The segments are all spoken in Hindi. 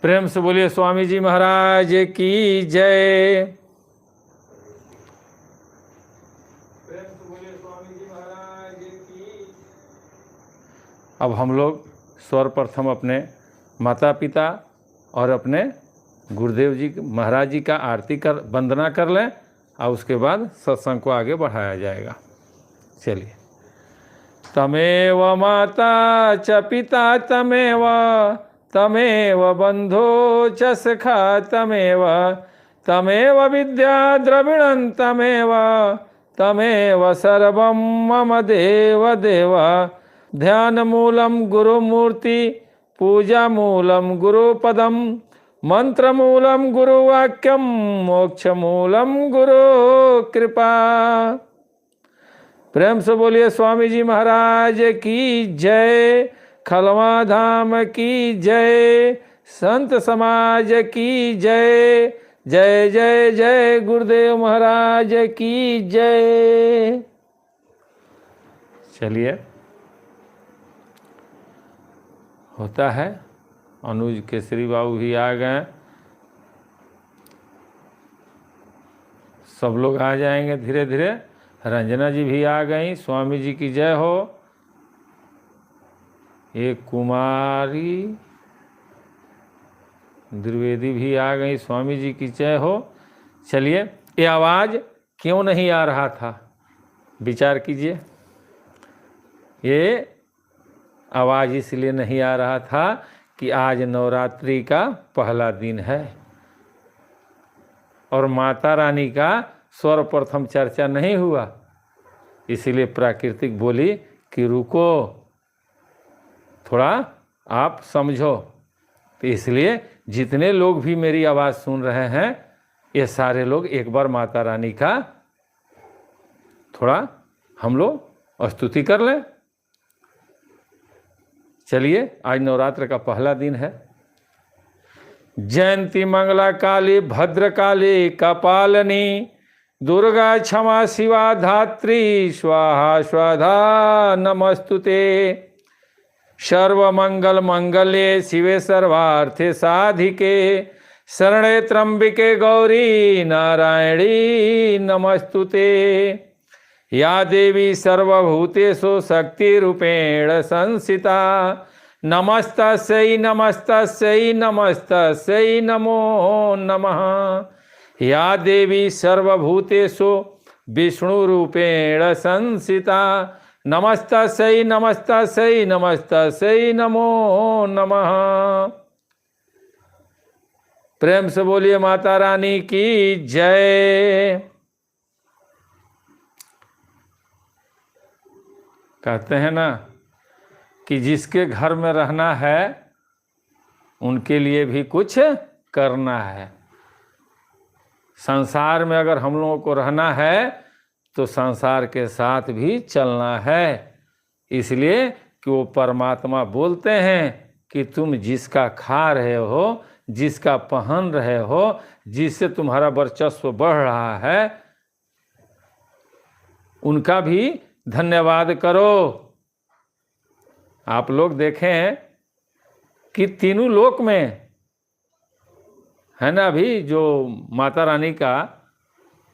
प्रेम से बोलिए स्वामी जी महाराज की जय। प्रेम से बोलिए स्वामी जी महाराज की। अब हम लोग सर्वप्रथम अपने माता पिता और अपने गुरुदेव जी महाराज जी का आरती कर वंदना कर लें और उसके बाद सत्संग को आगे बढ़ाया जाएगा। चलिए। तमेव माता च पिता तमेव तमेव बंधो च सखा तमेव तमेव विद्या द्रविणं तमेव तमेव सर्वं मम देव देव। ध्यान मूलम गुरुमूर्ति पूजा मूलम गुरुपदम मंत्र मूलम गुरुवाक्यम मोक्ष मूलम गुरु कृपा। प्रेम से बोलिए स्वामी जी महाराज की जय। खलवा धाम की जय। संत समाज की जय। जय जय जय गुरुदेव महाराज की जय। चलिए। होता है अनुज केसरी बाबू भी आ गए, सब लोग आ जाएंगे धीरे धीरे। रंजना जी भी आ गई, स्वामी जी की जय हो। एक कुमारी द्विवेदी भी आ गई, स्वामी जी की जय हो। चलिए, ये आवाज़ क्यों नहीं आ रहा था, विचार कीजिए। ये आवाज़ इसलिए नहीं आ रहा था कि आज नवरात्रि का पहला दिन है और माता रानी का सर्वप्रथम चर्चा नहीं हुआ, इसलिए प्राकृतिक बोली कि रुको थोड़ा आप समझो। तो इसलिए जितने लोग भी मेरी आवाज़ सुन रहे हैं ये सारे लोग एक बार माता रानी का थोड़ा हम लोग स्तुति कर लें। चलिए, आज नवरात्र का पहला दिन है। जयंती मंगला काली भद्रकाली कपालनी दुर्गा क्षमा शिवा धात्री स्वाहा स्वधा नमस्तुते। सर्वमंगल मंगले शिवे सर्वार्थे साधिके शरणे त्र्यंबिके गौरी नारायणी नमस्तुते। या देवी सर्वभूतेषु शक्तिरूपेण संस्थिता नमस्तस्यै नमस्तस्यै नमस्तस्यै नमो नमः। या देवी सर्वभूतेषु विष्णुरूपेण संस्थिता नमस्तस्यै नमस्तस्यै नमस्तस्यै नमो नमः। प्रेम से बोलिए माता रानी की जय। कहते हैं ना कि जिसके घर में रहना है उनके लिए भी कुछ करना है। संसार में अगर हम लोगों को रहना है तो संसार के साथ भी चलना है। इसलिए कि वो परमात्मा बोलते हैं कि तुम जिसका खा रहे हो, जिसका पहन रहे हो, जिससे तुम्हारा वर्चस्व बढ़ रहा है, उनका भी धन्यवाद करो। आप लोग देखें कि तीनों लोक में है ना, अभी जो माता रानी का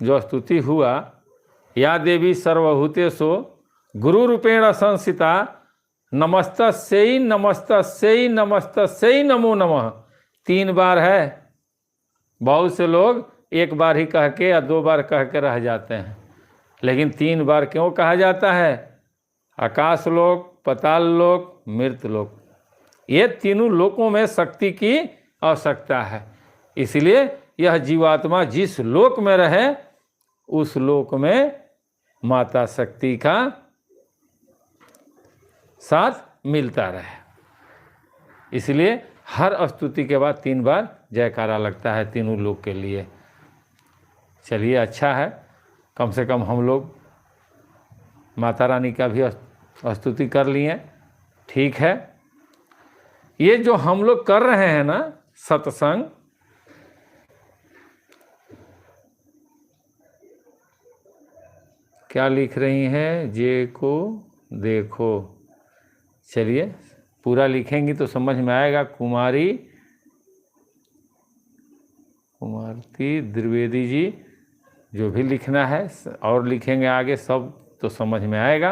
जो स्तुति हुआ, या देवी सर्वभूतेषु गुरु रूपेण संस्थिता नमस्तस्यै नमस्तस्यै नमस्तस्यै नमो नमः 3 बार है। बहुत से लोग एक बार ही कह के या 2 बार कह के रह जाते हैं, लेकिन 3 बार क्यों कहा जाता है? आकाश लोक, पाताल लोक, मृत लोक, ये तीनों लोकों में शक्ति की आवश्यकता है। इसलिए यह जीवात्मा जिस लोक में रहे उस लोक में माता शक्ति का साथ मिलता रहे। इसलिए हर स्तुति के बाद 3 बार जयकारा लगता है तीनों लोक के लिए। चलिए, अच्छा है, कम से कम हम लोग माता रानी का भी स्तुति कर लिए। ठीक है, ये जो हम लोग कर रहे हैं ना सत्संग, क्या लिख रही हैं? जे को देखो। चलिए, पूरा लिखेंगी तो समझ में आएगा। कुमारी कुमारती द्विवेदी जी, जो भी लिखना है और लिखेंगे आगे, सब तो समझ में आएगा।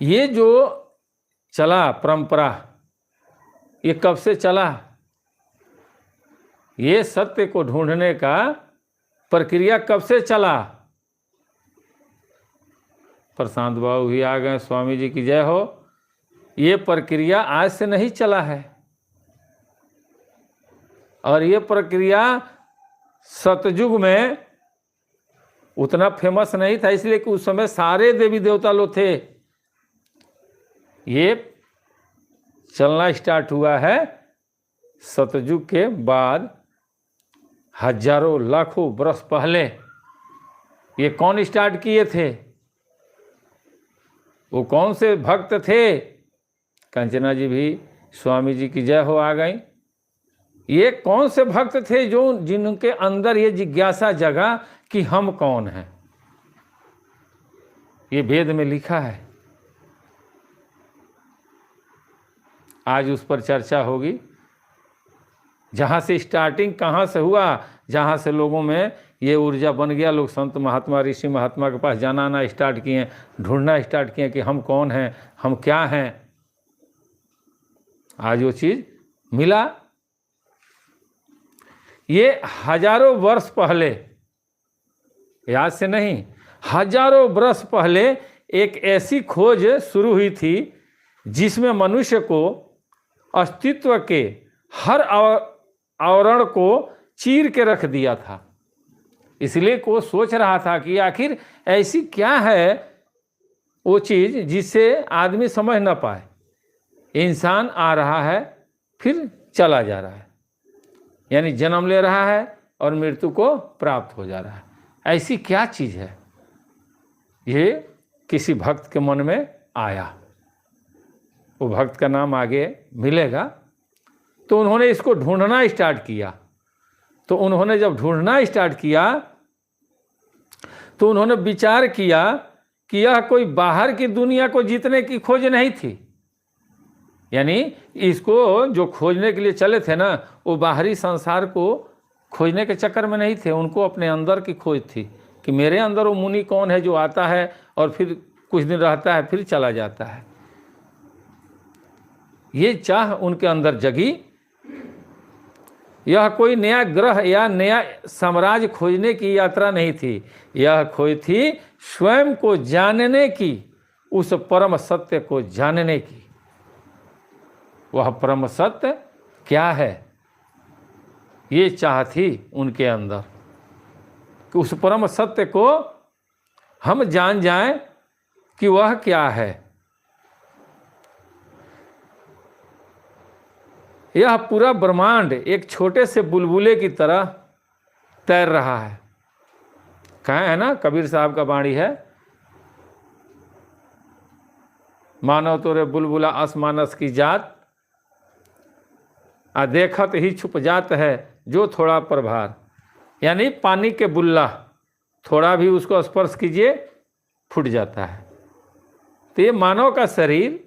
ये जो चला परंपरा, ये कब से चला? ये सत्य को ढूंढने का प्रक्रिया कब से चला? प्रशांत बाबू भी आ गए, स्वामी जी की जय हो। ये प्रक्रिया आज से नहीं चला है, और ये प्रक्रिया सतयुग में उतना फेमस नहीं था, इसलिए कि उस समय सारे देवी देवता लोग थे। ये चलना स्टार्ट हुआ है सतयुग के बाद, हजारों लाखों वर्ष पहले। ये कौन स्टार्ट किए थे? वो कौन से भक्त थे? कंचना जी भी स्वामी जी की जय हो आ गई। ये कौन से भक्त थे जो जिनके अंदर ये जिज्ञासा जगा कि हम कौन हैं? ये वेद में लिखा है। आज उस पर चर्चा होगी। जहाँ से स्टार्टिंग कहाँ से हुआ, जहाँ से लोगों में ये ऊर्जा बन गया, लोग संत महात्मा ऋषि महात्मा के पास जाना आना स्टार्ट किए, ढूंढना स्टार्ट किए कि हम कौन हैं, हम क्या हैं। आज वो चीज़ मिला। ये हजारों वर्ष पहले, याद से नहीं, हजारों वर्ष पहले एक ऐसी खोज शुरू हुई थी जिसमें मनुष्य को अस्तित्व के हर आवरण को चीर के रख दिया था। इसलिए को सोच रहा था कि आखिर ऐसी क्या है वो चीज़ जिससे आदमी समझ न पाए। इंसान आ रहा है फिर चला जा रहा है, यानी जन्म ले रहा है और मृत्यु को प्राप्त हो जा रहा है। ऐसी क्या चीज़ है? ये किसी भक्त के मन में आया। वो भक्त का नाम आगे मिलेगा। तो उन्होंने इसको ढूंढना स्टार्ट किया। तो उन्होंने जब ढूंढना स्टार्ट किया तो उन्होंने विचार किया कि यह कोई बाहर की दुनिया को जीतने की खोज नहीं थी। यानी इसको जो खोजने के लिए चले थे ना, वो बाहरी संसार को खोजने के चक्कर में नहीं थे। उनको अपने अंदर की खोज थी कि मेरे अंदर वो मुनि कौन है जो आता है और फिर कुछ दिन रहता है फिर चला जाता है। ये चाह उनके अंदर जगी। यह कोई नया ग्रह या नया साम्राज्य खोजने की यात्रा नहीं थी। यह खोज थी स्वयं को जानने की, उस परम सत्य को जानने की। वह परम सत्य क्या है, ये चाह थी उनके अंदर कि उस परम सत्य को हम जान जाएं कि वह क्या है। यह पूरा ब्रह्मांड एक छोटे से बुलबुले की तरह तैर रहा है। कहाँ है ना, कबीर साहब का वाणी है, मानव तोरे बुलबुला आसमानस की जात, देखत ही छुप जात है जो थोड़ा प्रभार। यानी पानी के बुल्ला, थोड़ा भी उसको स्पर्श कीजिए फूट जाता है। तो ये मानव का शरीर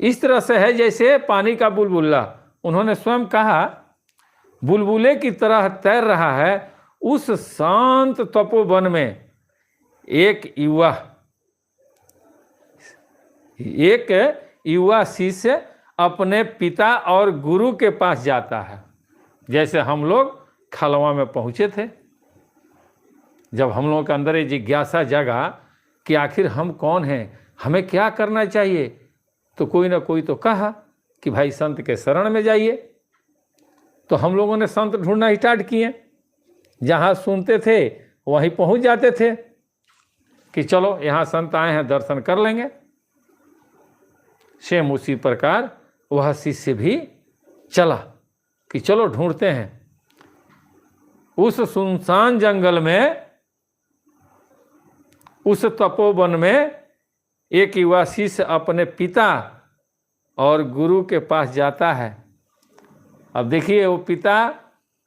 इस तरह से है जैसे पानी का बुलबुला। उन्होंने स्वयं कहा बुलबुले की तरह तैर रहा है। उस शांत तपोवन में एक युवा शिष्य अपने पिता और गुरु के पास जाता है। जैसे हम लोग खलवा में पहुँचे थे, जब हम लोगों के अंदर ये जिज्ञासा जगा कि आखिर हम कौन हैं, हमें क्या करना चाहिए, तो कोई ना कोई तो कहा कि भाई संत के शरण में जाइए। तो हम लोगों ने संत ढूंढना स्टार्ट किए। जहाँ सुनते थे वहीं पहुँच जाते थे कि चलो यहाँ संत आए हैं, दर्शन कर लेंगे। सेम उसी प्रकार वह शिष्य भी चला कि चलो ढूंढते हैं। उस सुनसान जंगल में, उस तपोवन में एक युवा शिष्य अपने पिता और गुरु के पास जाता है। अब देखिए, वो पिता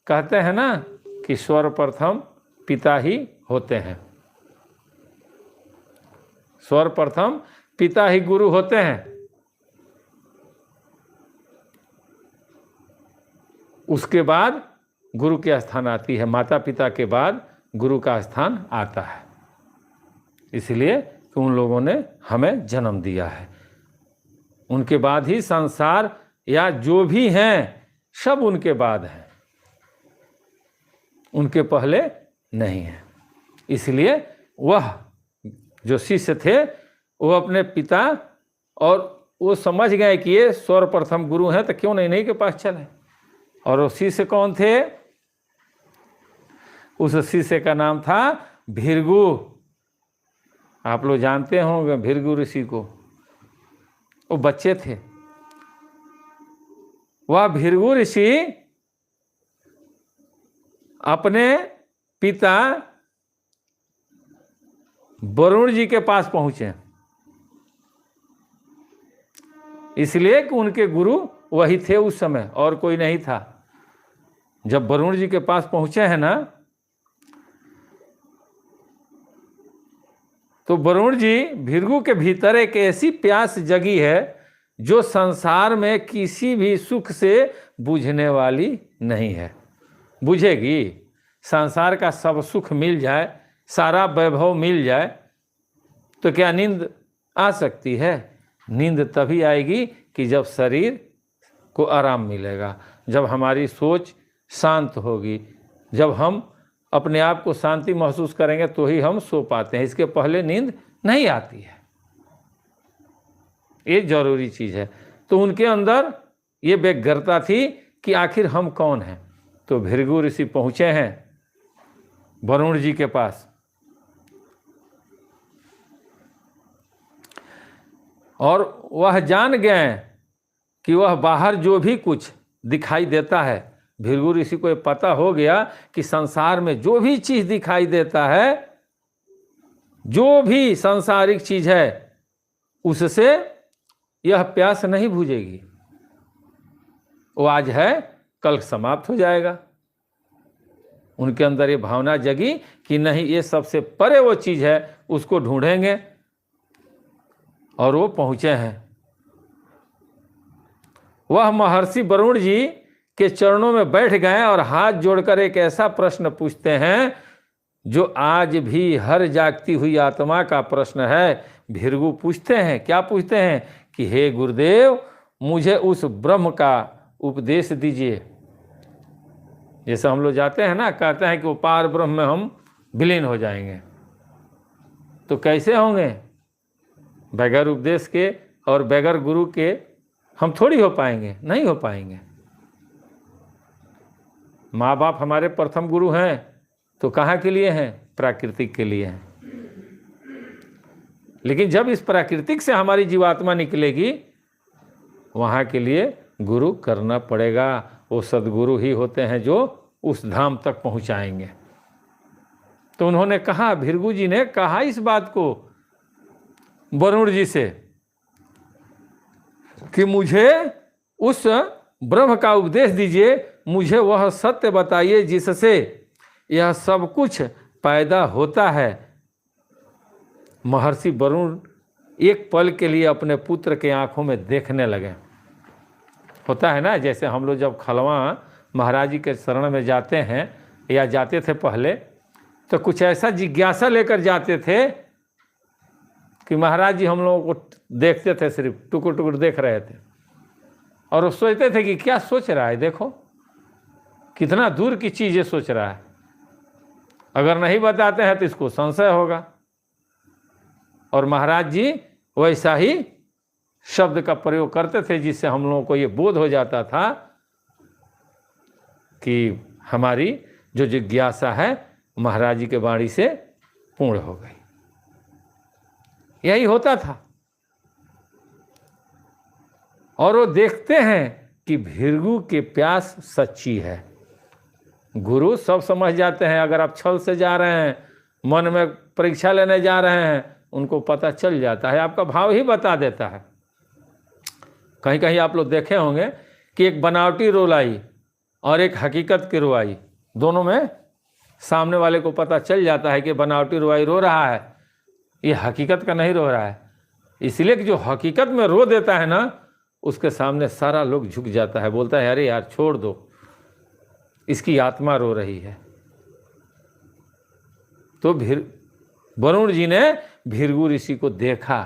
कहते हैं ना कि सर्वप्रथम पिता ही होते हैं, सर्वप्रथम पिता ही गुरु होते हैं। उसके बाद गुरु के स्थान आती है। माता पिता के बाद गुरु का स्थान आता है, इसलिए कि उन लोगों ने हमें जन्म दिया है। उनके बाद ही संसार या जो भी हैं सब उनके बाद हैं, उनके पहले नहीं है। इसलिए वह जो शिष्य थे वो अपने पिता, और वो समझ गए कि ये सर्वप्रथम गुरु हैं, तो क्यों नहीं इन्हीं के पास चले। और वो शिष्य कौन थे? उस शिष्य का नाम था भृगु। आप लोग जानते होंगे भृगु ऋषि को, वो बच्चे थे। वह भृगु ऋषि अपने पिता वरुण जी के पास पहुंचे, इसलिए कि उनके गुरु वही थे उस समय, और कोई नहीं था। जब वरुण जी के पास पहुंचे हैं ना, तो वरुण जी भृगु के भीतर एक ऐसी प्यास जगी है जो संसार में किसी भी सुख से बुझने वाली नहीं है। बुझेगी? संसार का सब सुख मिल जाए, सारा वैभव मिल जाए, तो क्या नींद आ सकती है? नींद तभी आएगी कि जब शरीर को आराम मिलेगा, जब हमारी सोच शांत होगी, जब हम अपने आप को शांति महसूस करेंगे तो ही हम सो पाते हैं। इसके पहले नींद नहीं आती है, ये जरूरी चीज़ है। तो उनके अंदर ये व्यग्रता थी कि आखिर हम कौन हैं। तो भृगु ऋषि पहुँचे हैं वरुण जी के पास, और वह जान गए कि वह बाहर जो भी कुछ दिखाई देता है, भृगु ऋषि को ये पता हो गया कि संसार में जो भी चीज़ दिखाई देता है, जो भी सांसारिक चीज़ है, उससे यह प्यास नहीं बुझेगी। वो आज है, कल समाप्त हो जाएगा। उनके अंदर ये भावना जगी कि नहीं, ये सबसे परे वो चीज़ है, उसको ढूंढेंगे। और वो पहुँचे हैं। वह महर्षि वरुण जी के चरणों में बैठ गए और हाथ जोड़कर एक ऐसा प्रश्न पूछते हैं जो आज भी हर जागती हुई आत्मा का प्रश्न है। भृगु पूछते हैं, क्या पूछते हैं? कि हे गुरुदेव, मुझे उस ब्रह्म का उपदेश दीजिए। जैसे हम लोग जाते हैं ना, कहते हैं कि वो पार ब्रह्म में हम विलीन हो जाएंगे, तो कैसे होंगे? बगैर उपदेश के और बगैर गुरु के हम थोड़ी हो पाएंगे, नहीं हो पाएंगे। माँ बाप हमारे प्रथम गुरु हैं, तो कहाँ के लिए हैं? प्राकृतिक के लिए हैं। लेकिन जब इस प्राकृतिक से हमारी जीवात्मा निकलेगी, वहाँ के लिए गुरु करना पड़ेगा। वो सद्गुरु ही होते हैं जो उस धाम तक पहुँचाएंगे। तो उन्होंने कहा, भृगु जी ने कहा इस बात को वरुण जी से कि मुझे उस ब्रह्म का उपदेश दीजिए, मुझे वह सत्य बताइए जिससे यह सब कुछ पैदा होता है। महर्षि वरुण एक पल के लिए अपने पुत्र के आंखों में देखने लगे। होता है ना, जैसे हम लोग जब खलवा महाराज जी के शरण में जाते हैं या जाते थे पहले, तो कुछ ऐसा जिज्ञासा लेकर जाते थे कि महाराज जी हम लोगों को देखते थे, सिर्फ टुकुर टुकुर देख रहे थे, और वो सोचते थे कि क्या सोच रहा है, देखो कितना दूर की चीज़ें सोच रहा है। अगर नहीं बताते हैं तो इसको संशय होगा। और महाराज जी वैसा ही शब्द का प्रयोग करते थे जिससे हम लोगों को ये बोध हो जाता था कि हमारी जो जिज्ञासा है महाराज जी के वाणी से पूर्ण हो गई। यही होता था। और वो देखते हैं कि भृगु के प्यास सच्ची है। गुरु सब समझ जाते हैं। अगर आप छल से जा रहे हैं, मन में परीक्षा लेने जा रहे हैं, उनको पता चल जाता है, आपका भाव ही बता देता है। कहीं कहीं आप लोग देखे होंगे कि एक बनावटी रोलाई और एक हकीकत की रोई, दोनों में सामने वाले को पता चल जाता है कि बनावटी रोई रो रहा है, ये हकीकत का नहीं रो रहा है। इसलिए कि जो हकीकत में रो देता है ना, उसके सामने सारा लोग झुक जाता है, बोलता है अरे यार छोड़ दो, इसकी आत्मा रो रही है। तो वरुण जी ने भृगु ऋषि को देखा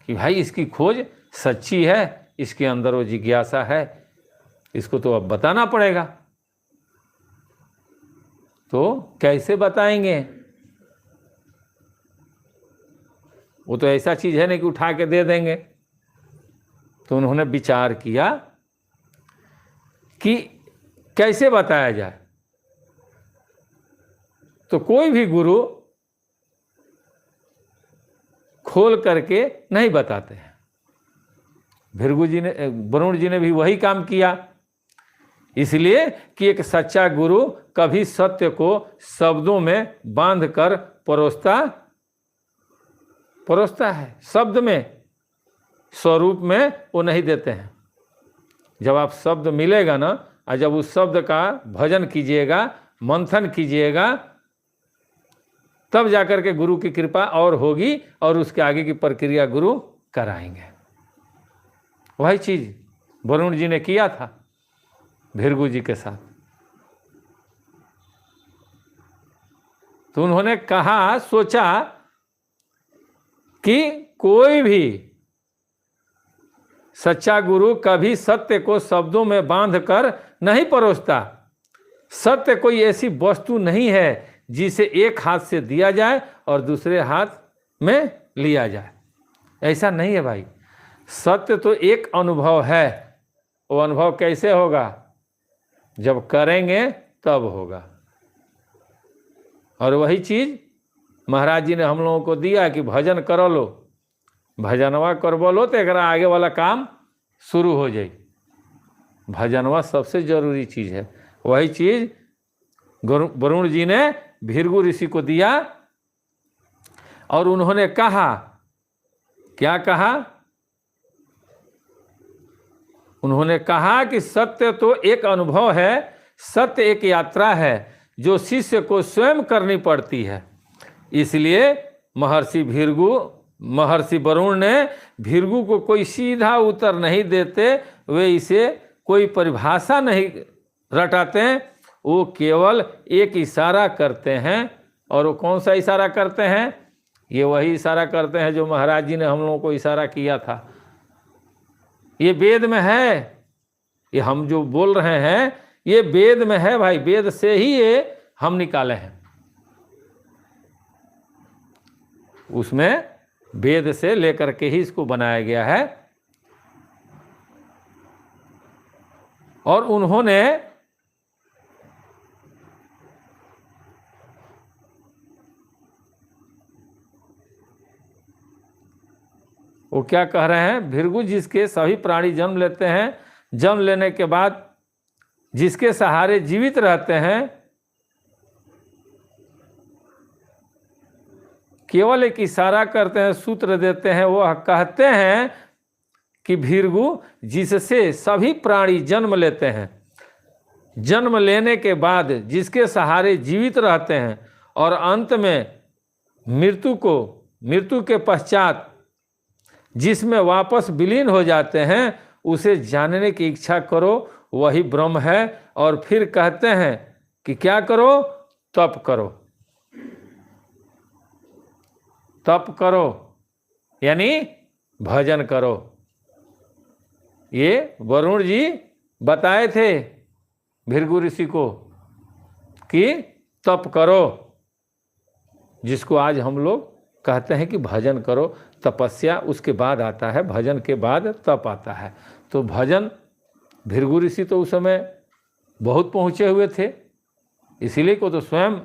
कि भाई इसकी खोज सच्ची है, इसके अंदर वो जिज्ञासा है, इसको तो अब बताना पड़ेगा। तो कैसे बताएंगे? वो तो ऐसा चीज है नहीं कि उठा के दे देंगे। तो उन्होंने विचार किया कि कैसे बताया जाए। तो कोई भी गुरु खोल करके नहीं बताते हैं। वरुण जी ने भी वही काम किया, इसलिए कि एक सच्चा गुरु कभी सत्य को शब्दों में बांध कर परोसता है, शब्द में, स्वरूप में वो नहीं देते हैं। जब आप शब्द मिलेगा ना, और जब उस शब्द का भजन कीजिएगा, मंथन कीजिएगा, तब जाकर के गुरु की कृपा और होगी और उसके आगे की प्रक्रिया गुरु कराएंगे। वही चीज वरुण जी ने किया था भृगु जी के साथ। तो उन्होंने कहा, सोचा कि कोई भी सच्चा गुरु कभी सत्य को शब्दों में बांध कर नहीं परोसता। सत्य कोई ऐसी वस्तु नहीं है जिसे एक हाथ से दिया जाए और दूसरे हाथ में लिया जाए। ऐसा नहीं है भाई। सत्य तो एक अनुभव है। वो अनुभव कैसे होगा? जब करेंगे तब होगा। और वही चीज महाराज जी ने हम लोगों को दिया कि भजन करो लो, भजनवा कर बोलो तो एक आगे वाला काम शुरू हो जाए। भजनवा सबसे जरूरी चीज है। वही चीज वरुण जी ने भृगु ऋषि को दिया और उन्होंने कहा, क्या कहा? उन्होंने कहा कि सत्य तो एक अनुभव है, सत्य एक यात्रा है जो शिष्य को स्वयं करनी पड़ती है। इसलिए महर्षि वरुण ने भृगु को कोई सीधा उत्तर नहीं देते, वे इसे कोई परिभाषा नहीं रटाते, वो केवल एक इशारा करते हैं। और वो कौन सा इशारा करते हैं? ये वही इशारा करते हैं जो महाराज जी ने हम लोगों को इशारा किया था। ये वेद में है, ये हम जो बोल रहे हैं ये वेद में है भाई। वेद से ही ये हम निकाले हैं। उसमें वेद से लेकर के ही इसको बनाया गया है। और उन्होंने वो क्या कह रहे हैं? भृगु जिसके सभी प्राणी जन्म लेते हैं, जन्म लेने के बाद जिसके सहारे जीवित रहते हैं, केवल एक इशारा करते हैं, सूत्र देते हैं। वह कहते हैं कि भृगु जिससे सभी प्राणी जन्म लेते हैं, जन्म लेने के बाद जिसके सहारे जीवित रहते हैं और अंत में मृत्यु के पश्चात जिसमें वापस विलीन हो जाते हैं, उसे जानने की इच्छा करो, वही ब्रह्म है। और फिर कहते हैं कि क्या करो? तप करो। तप करो यानी भजन करो। ये वरुण जी बताए थे भृगु ऋषि को कि तप करो, जिसको आज हम लोग कहते हैं कि भजन करो। तपस्या उसके बाद आता है, भजन के बाद तप आता है। तो भजन, भृगु ऋषि तो उस समय बहुत पहुँचे हुए थे, इसीलिए को तो स्वयं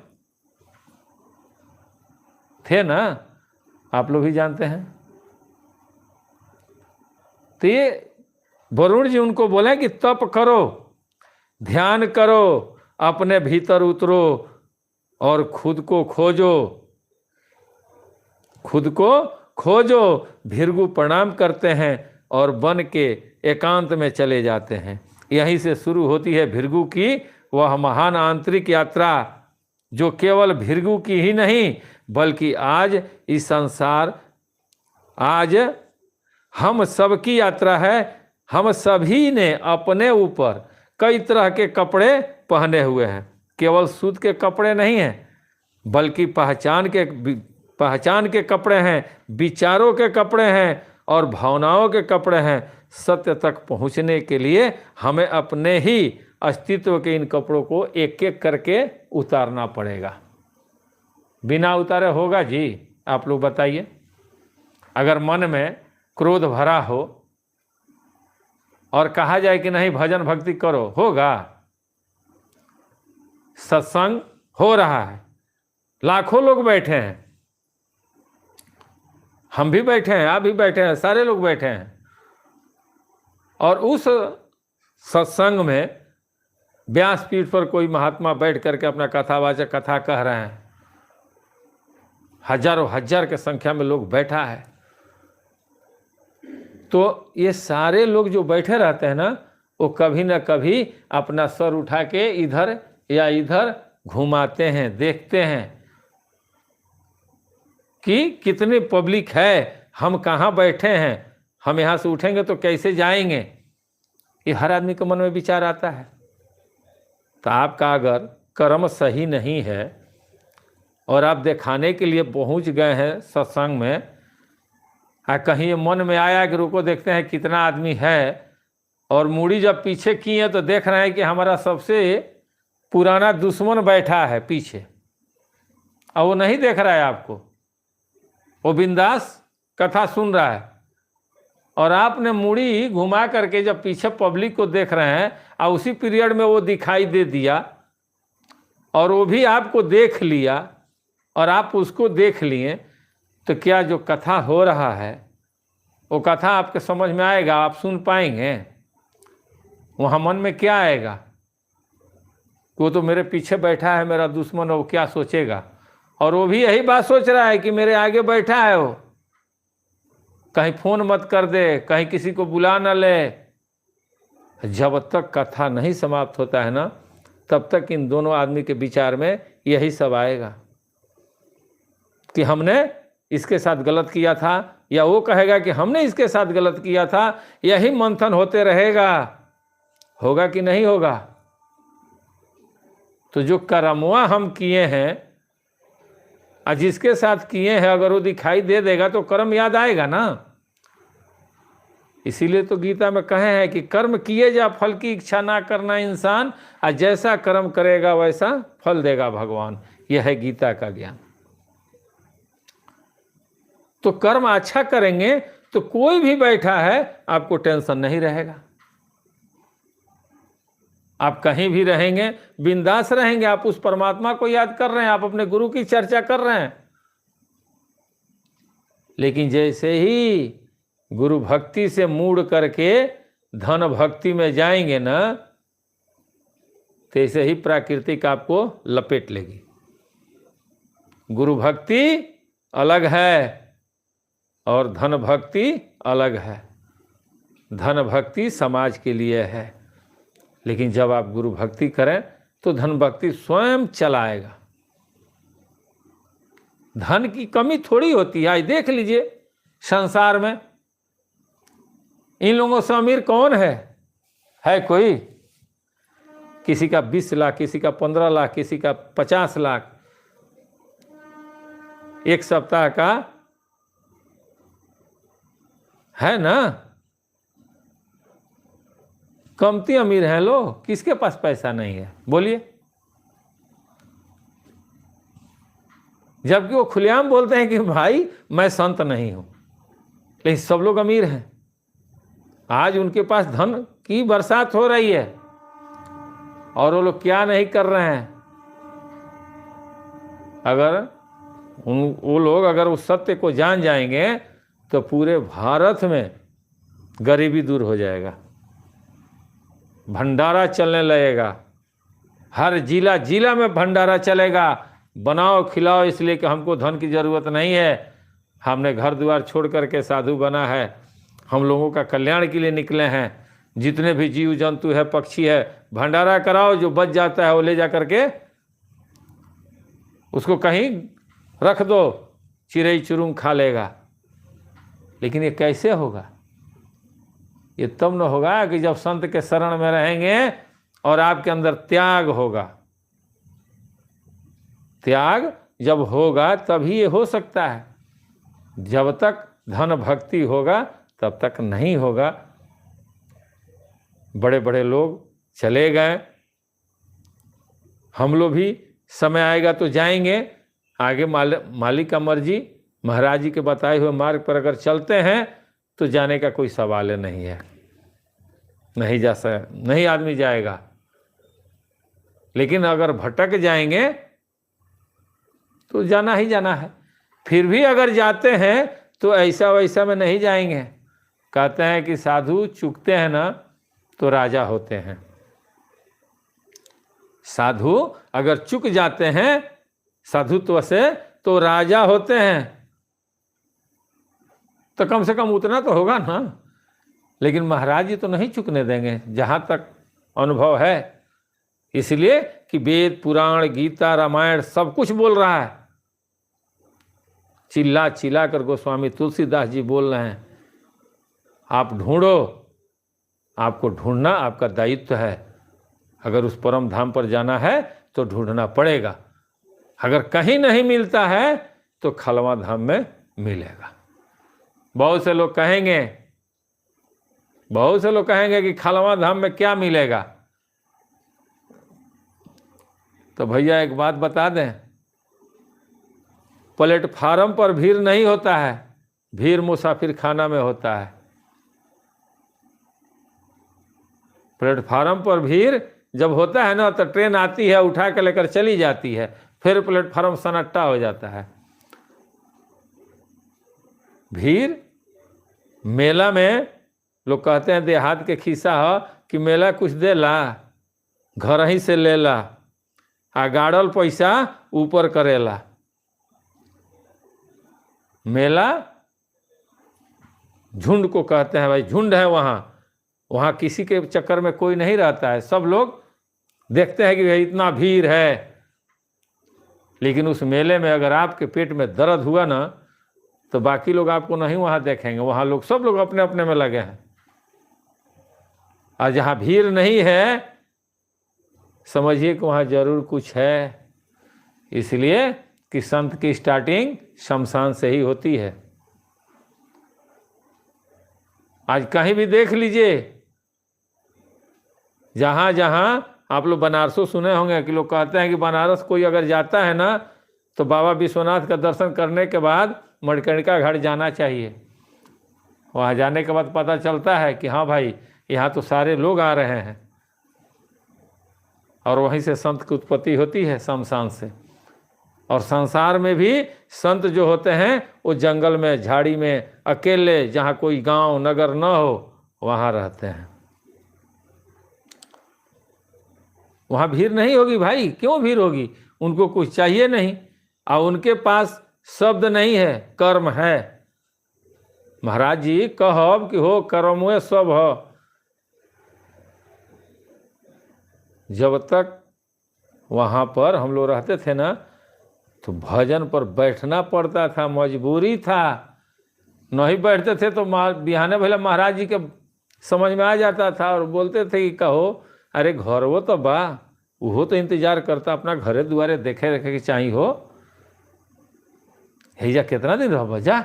थे ना, आप लोग भी जानते हैं। तो ये वरुण जी उनको बोले कि तप करो, ध्यान करो, अपने भीतर उतरो और खुद को खोजो। खुद को खोजो। भृगु प्रणाम करते हैं और वन के एकांत में चले जाते हैं। यहीं से शुरू होती है भृगु की वह महान आंतरिक यात्रा, जो केवल भृगु की ही नहीं बल्कि आज इस संसार, आज हम सबकी यात्रा है। हम सभी ने अपने ऊपर कई तरह के कपड़े पहने हुए हैं। केवल सूत के कपड़े नहीं हैं, बल्कि पहचान के कपड़े हैं, विचारों के कपड़े हैं और भावनाओं के कपड़े हैं। सत्य तक पहुंचने के लिए हमें अपने ही अस्तित्व के इन कपड़ों को एक एक करके उतारना पड़ेगा। बिना उतारे होगा जी? आप लोग बताइए। अगर मन में क्रोध भरा हो और कहा जाए कि नहीं भजन भक्ति करो, होगा? सत्संग हो रहा है, लाखों लोग बैठे हैं, हम भी बैठे हैं, आप भी बैठे हैं, सारे लोग बैठे हैं, और उस सत्संग में व्यासपीठ पर कोई महात्मा बैठ करके अपना कथावाचक कथा कह रहे हैं, हजारों हजार की संख्या में लोग बैठा है। तो ये सारे लोग जो बैठे रहते हैं ना, वो कभी ना कभी अपना सर उठा के इधर या इधर घुमाते हैं, देखते हैं कि कितनी पब्लिक है, हम कहाँ बैठे हैं, हम यहाँ से उठेंगे तो कैसे जाएंगे। ये हर आदमी के मन में विचार आता है। तो आपका अगर कर्म सही नहीं है और आप दिखाने के लिए पहुँच गए हैं सत्संग में, कहीं मन में आया कि रुको देखते हैं कितना आदमी है, और मूड़ी जब पीछे किए तो देख रहे हैं कि हमारा सबसे पुराना दुश्मन बैठा है पीछे, और वो नहीं देख रहा है आपको, वो बिंदास कथा सुन रहा है, और आपने मूड़ी घुमा करके जब पीछे पब्लिक को देख रहे हैं और उसी पीरियड में वो दिखाई दे दिया और वो भी आपको देख लिया और आप उसको देख लिए, तो क्या जो कथा हो रहा है वो कथा आपके समझ में आएगा? आप सुन पाएंगे? वहाँ मन में क्या आएगा? वो तो मेरे पीछे बैठा है मेरा दुश्मन, वो क्या सोचेगा? और वो भी यही बात सोच रहा है कि मेरे आगे बैठा है, वो कहीं फोन मत कर दे, कहीं किसी को बुला न ले। जब तक कथा नहीं समाप्त होता है ना, तब तक इन दोनों आदमी के विचार में यही सब आएगा कि हमने इसके साथ गलत किया था, या वो कहेगा कि हमने इसके साथ गलत किया था। यही मंथन होते रहेगा। होगा कि नहीं होगा? तो जो कर्मवा हम किए हैं और जिसके साथ किए हैं, अगर वो दिखाई दे देगा तो कर्म याद आएगा ना। इसीलिए तो गीता में कहे हैं कि कर्म किए जा, फल की इच्छा ना करना इंसान, और जैसा कर्म करेगा वैसा फल देगा भगवान। यह है गीता का ज्ञान। तो कर्म अच्छा करेंगे तो कोई भी बैठा है आपको टेंशन नहीं रहेगा। आप कहीं भी रहेंगे बिंदास रहेंगे, आप उस परमात्मा को याद कर रहे हैं, आप अपने गुरु की चर्चा कर रहे हैं। लेकिन जैसे ही गुरु भक्ति से मुड़ करके धन भक्ति में जाएंगे ना, तैसे ही प्राकृतिक आपको लपेट लेगी। गुरु भक्ति अलग है और धन भक्ति अलग है। धन भक्ति समाज के लिए है, लेकिन जब आप गुरु भक्ति करें तो धन भक्ति स्वयं चलाएगा। धन की कमी थोड़ी होती है। आज देख लीजिए संसार में इन लोगों से अमीर कौन है कोई? किसी का 20 लाख, किसी का 15 लाख, किसी का 50 लाख, एक सप्ताह का है ना। कमती अमीर हैं लोग, किसके पास पैसा नहीं है बोलिए? जबकि वो खुलेआम बोलते हैं कि भाई मैं संत नहीं हूं, लेकिन सब लोग अमीर हैं। आज उनके पास धन की बरसात हो रही है और वो लोग क्या नहीं कर रहे हैं। अगर वो लोग अगर उस सत्य को जान जाएंगे तो पूरे भारत में गरीबी दूर हो जाएगा, भंडारा चलने लगेगा, हर जिला जिला में भंडारा चलेगा। बनाओ खिलाओ, इसलिए कि हमको धन की ज़रूरत नहीं है, हमने घर द्वार छोड़ करके साधु बना है, हम लोगों का कल्याण के लिए निकले हैं। जितने भी जीव जंतु है, पक्षी है, भंडारा कराओ, जो बच जाता है वो ले जा करके उसको कहीं रख दो, चिड़ै चुरुंग खा लेगा। लेकिन ये कैसे होगा? ये तब न होगा कि जब संत के शरण में रहेंगे और आपके अंदर त्याग होगा। त्याग जब होगा तभी ये हो सकता है, जब तक धन भक्ति होगा तब तक नहीं होगा। बड़े बड़े लोग चले गए, हम लोग भी समय आएगा तो जाएंगे आगे। मालिक का मर्जी, महाराज जी के बताए हुए मार्ग पर अगर चलते हैं तो जाने का कोई सवाल नहीं है, नहीं आदमी जाएगा। लेकिन अगर भटक जाएंगे तो जाना ही जाना है। फिर भी अगर जाते हैं तो ऐसा वैसा में नहीं जाएंगे। कहते हैं कि साधु चुकते हैं ना तो राजा होते हैं। साधु अगर चुक जाते हैं साधुत्व से तो राजा होते हैं। तो कम से कम उतना तो होगा ना। लेकिन महाराज जी तो नहीं चुकने देंगे जहां तक अनुभव है। इसलिए कि वेद पुराण गीता रामायण सब कुछ बोल रहा है। चिल्ला चिल्ला कर गोस्वामी तुलसीदास जी बोल रहे हैं, आप ढूंढो, आपको ढूंढना आपका दायित्व है। अगर उस परम धाम पर जाना है तो ढूंढना पड़ेगा। अगर कहीं नहीं मिलता है तो खलवा धाम में मिलेगा। बहुत से लोग कहेंगे कि खलवा धाम में क्या मिलेगा। तो भैया एक बात बता दें, प्लेटफार्म पर भीड़ नहीं होता है, भीड़ मुसाफिर खाना में होता है। प्लेटफार्म पर भीड़ जब होता है ना तो ट्रेन आती है उठा के लेकर चली जाती है, फिर प्लेटफार्म सन्नाटा हो जाता है। भीड़ मेला में लोग कहते हैं देहात के खिस्सा हो कि मेला कुछ दे ला, घर ही से ले ला, आ गाड़ल पैसा ऊपर करेला। मेला झुंड को कहते हैं भाई, झुंड है वहाँ किसी के चक्कर में कोई नहीं रहता है। सब लोग देखते हैं कि भाई इतना भीड़ है। लेकिन उस मेले में अगर आपके पेट में दर्द हुआ ना तो बाकी लोग आपको नहीं वहाँ देखेंगे। वहाँ लोग सब लोग अपने अपने में लगे हैं। और जहाँ भीड़ नहीं है समझिए कि वहाँ जरूर कुछ है। इसलिए कि संत की स्टार्टिंग शमशान से ही होती है। आज कहीं भी देख लीजिए, जहाँ जहाँ आप लोग बनारसों सुने होंगे कि लोग कहते हैं कि बनारस कोई अगर जाता है ना तो बाबा विश्वनाथ का दर्शन करने के बाद मणिकर्णिका घाट जाना चाहिए। वहाँ जाने के बाद पता चलता है कि हाँ भाई यहाँ तो सारे लोग आ रहे हैं। और वहीं से संत की उत्पत्ति होती है, शमशान से। और संसार में भी संत जो होते हैं वो जंगल में, झाड़ी में, अकेले, जहाँ कोई गांव नगर न हो वहाँ रहते हैं। वहाँ भीड़ नहीं होगी भाई। क्यों भीड़ होगी? उनको कुछ चाहिए नहीं और उनके पास शब्द नहीं है, कर्म है। महाराज जी कहब कि हो कर्मों सब हो। जब तक वहाँ पर हम लोग रहते थे ना तो भजन पर बैठना पड़ता था, मजबूरी था। नहीं बैठते थे तो बिहाने भले महाराज जी के समझ में आ जाता था और बोलते थे कि कहो अरे घर वो तो बा, वो तो इंतजार करता अपना घरे दुआरे देखे रखे कि चाहिए हो। हैजा कितना दिन रह बजा,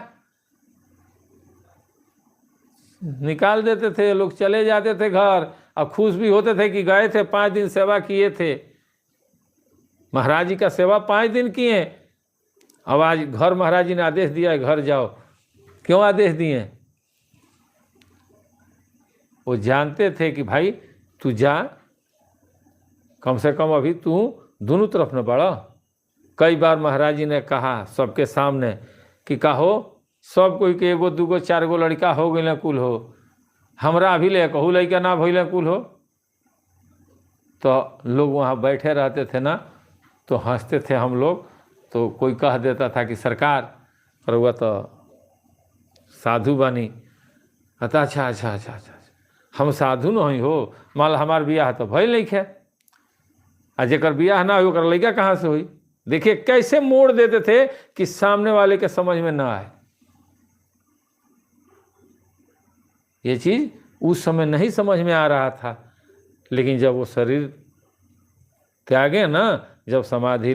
निकाल देते थे लोग, चले जाते थे घर और खुश भी होते थे कि गए थे 5 दिन सेवा किए थे। महाराज जी का सेवा 5 दिन किए। अब आज घर महाराज जी ने आदेश दिया है घर जाओ। क्यों आदेश दिए? वो जानते थे कि भाई तू जा, कम से कम अभी तू दोनों तरफ न बढ़ा। कई बार महाराज जी ने कहा सबके सामने कि कहो सब कोई के 1 2 4 लड़का हो गए कुल हो, हमरा अभी ले कहू लड़का ना भइले कुल हो। तो लोग वहाँ बैठे रहते थे ना तो हंसते थे हम लोग। तो कोई कह देता था कि सरकार पर हुआ तो साधु बनी। अच्छा, हम साधु नहीं हो, मान हमार बियाह तो भइल नहीं है, आ जेकर बियाह ना हो ओकर लड़का कहाँ से हुई। देखिए कैसे मोड़ देते थे कि सामने वाले के समझ में ना आए। ये चीज उस समय नहीं समझ में आ रहा था, लेकिन जब वो शरीर त्यागे ना, जब समाधि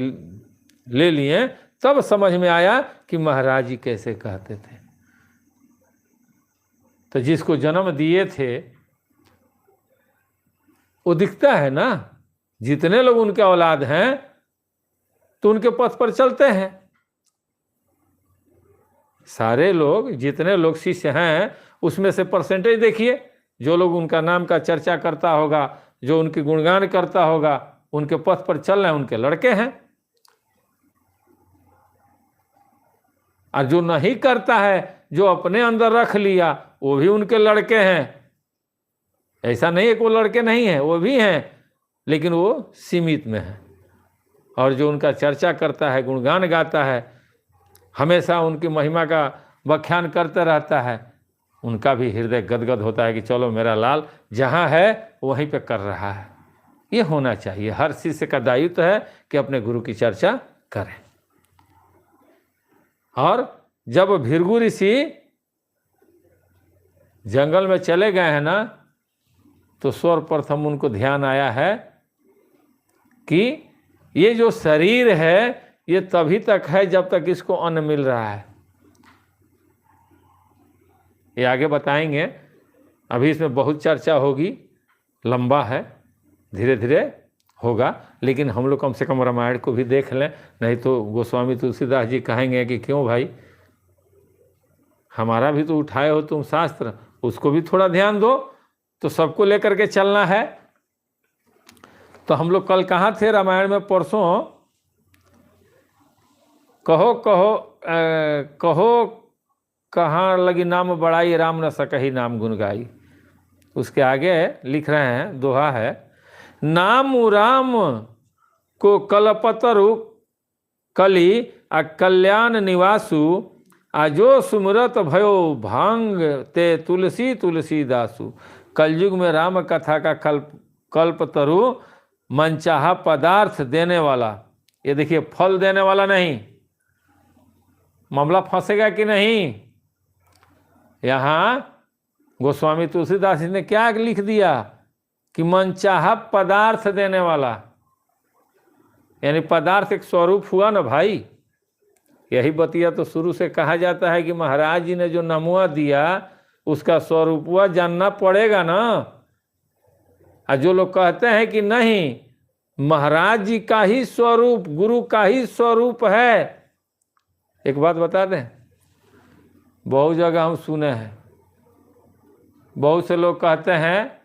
ले लिए, तब समझ में आया कि महाराज जी कैसे कहते थे। तो जिसको जन्म दिए थे वो दिखता है ना, जितने लोग उनके औलाद हैं तो उनके पथ पर चलते हैं। सारे लोग, जितने लोग शिष्य हैं उसमें से परसेंटेज देखिए, जो लोग उनका नाम का चर्चा करता होगा, जो उनकी गुणगान करता होगा, उनके पथ पर चल रहे हैं, उनके लड़के हैं। और जो नहीं करता है, जो अपने अंदर रख लिया, वो भी उनके लड़के हैं। ऐसा नहीं है कि वो लड़के नहीं हैं, वो भी हैं, लेकिन वो सीमित में है। और जो उनका चर्चा करता है, गुणगान गाता है, हमेशा उनकी महिमा का व्याख्यान करता रहता है, उनका भी हृदय गदगद होता है कि चलो मेरा लाल जहाँ है वहीं पे कर रहा है। ये होना चाहिए, हर शिष्य का दायित्व है कि अपने गुरु की चर्चा करें। और जब भृगु ऋषि जंगल में चले गए हैं ना, तो सर्वप्रथम उनको ध्यान आया है कि ये जो शरीर है ये तभी तक है जब तक इसको अन्न मिल रहा है। ये आगे बताएंगे, अभी इसमें बहुत चर्चा होगी, लंबा है, धीरे धीरे होगा, लेकिन हम लोग कम से कम रामायण को भी देख लें, नहीं तो गोस्वामी तुलसीदास जी कहेंगे कि क्यों भाई, हमारा भी तो उठाए हो तुम शास्त्र, उसको भी थोड़ा ध्यान दो। तो सबको लेकर के चलना है। तो हम लोग कल कहाँ थे रामायण में? परसों कहो कहो कहो कहाँ लगी नाम बड़ाई, राम न सकही नाम गुण गाई। उसके आगे लिख रहे हैं, दोहा है, नाम राम को कलपतरु कली आ कल्याण निवासु, आजो सुमरत भयो भांग ते तुलसी तुलसीदासु। कलयुग में राम कथा का कल्पतरु मनचाहा पदार्थ देने वाला, ये देखिए फल देने वाला नहीं। मामला फंसेगा कि नहीं? यहाँ गोस्वामी तुलसीदास जी ने क्या लिख दिया कि मनचाहा पदार्थ देने वाला, यानी पदार्थ एक स्वरूप हुआ ना भाई। यही बतिया तो शुरू से कहा जाता है कि महाराज जी ने जो नमुआ दिया उसका स्वरूप हुआ जानना पड़ेगा ना। और जो लोग कहते हैं कि नहीं, महाराज जी का ही स्वरूप, गुरु का ही स्वरूप है, एक बात बता दें, बहुत जगह हम सुने हैं, बहुत से लोग कहते हैं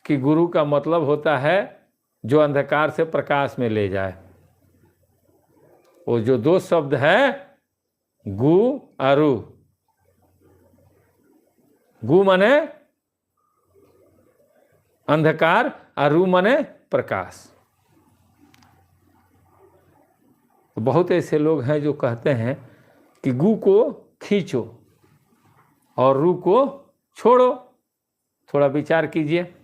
कि गुरु का मतलब होता है जो अंधकार से प्रकाश में ले जाए। वो जो दो शब्द है गु और रु, गु माने अंधकार और रु माने प्रकाश। तो बहुत ऐसे लोग हैं जो कहते हैं कि गु को खींचो और रु को छोड़ो। थोड़ा विचार कीजिए,